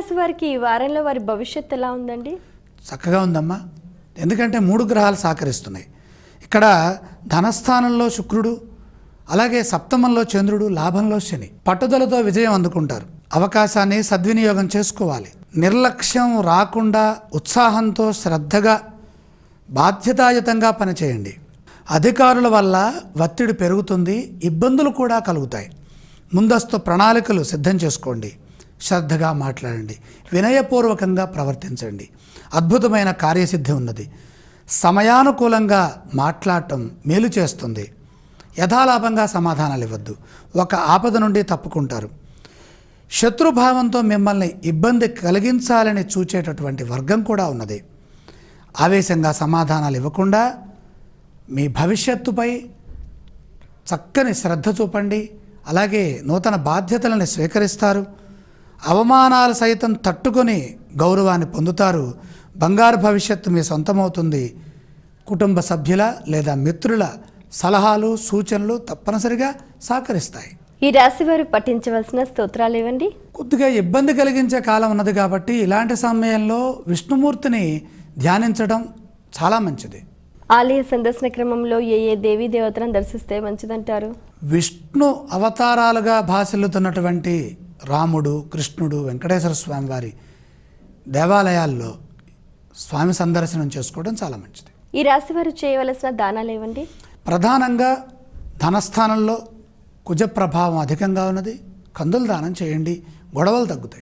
రాశి వారికి ఈ వారంలో వారి భవిష్యత్తు ఎలా ఉందండి? చక్కగా ఉందమ్మా. ఎందుకంటే 3 గ్రహాలు సహకరిస్తున్నాయి. ఇక్కడ ధనస్థానంలో శుక్రుడు, అలాగే సప్తమంలో చంద్రుడు, లాభంలో శని. పట్టుదలతో విజయం అందుకుంటారు. అవకాశాన్ని సద్వినియోగం చేసుకోవాలి. నిర్లక్ష్యం రాకుండా ఉత్సాహంతో శ్రద్ధగా బాధ్యతాయుతంగా పనిచేయండి. అధికారుల వల్ల ఒత్తిడి పెరుగుతుంది, ఇబ్బందులు కూడా కలుగుతాయి. ముందస్తు ప్రణాళికలు సిద్ధం చేసుకోండి. శ్రద్ధగా మాట్లాడండి, వినయపూర్వకంగా ప్రవర్తించండి. అద్భుతమైన కార్యసిద్ధి ఉన్నది. సమయానుకూలంగా మాట్లాడటం మేలు చేస్తుంది. యథాలాభంగా సమాధానాలు ఇవ్వద్దు. ఒక ఆపద నుండి తప్పుకుంటారు. శత్రుభావంతో మిమ్మల్ని ఇబ్బంది కలిగించాలని చూచేటటువంటి వర్గం కూడా ఉన్నది. ఆవేశంగా సమాధానాలు ఇవ్వకుండా మీ భవిష్యత్తుపై చక్కని శ్రద్ధ చూపండి. అలాగే నూతన బాధ్యతలను స్వీకరిస్తారు. అవమానాలు సైతం తట్టుకొని గౌరవాన్ని పొందుతారు. బంగారు భవిష్యత్తు మీ సొంతమవుతుంది. కుటుంబ సభ్యుల లేదా మిత్రుల సలహాలు సూచనలు తప్పనిసరిగా సహకరిస్తాయి. ఈ రాశి వారు పఠించవలసిన స్తోత్రాలు ఇవ్వండి. కొద్దిగా ఇబ్బంది కలిగించే కాలం ఉన్నది కాబట్టి ఇలాంటి సమయంలో విష్ణుమూర్తిని ధ్యానించడం చాలా మంచిది. ఆలయ సందర్శన క్రమంలో ఏ దేవీ దేవతలను దర్శిస్తే మంచిదంటారు? విష్ణు అవతారాలుగా భాసిల్లుతున్నటువంటి రాముడు, కృష్ణుడు, వెంకటేశ్వర స్వామి వారి దేవాలయాల్లో స్వామి సందర్శనం చేసుకోవడం చాలా మంచిది. ఈ రాశి వారు చేయవలసిన దానాలు ఇవ్వండి. ప్రధానంగా ధనస్థానంలో కుజ ప్రభావం అధికంగా ఉన్నది. కందుల దానం చేయండి, గొడవలు తగ్గుతాయి.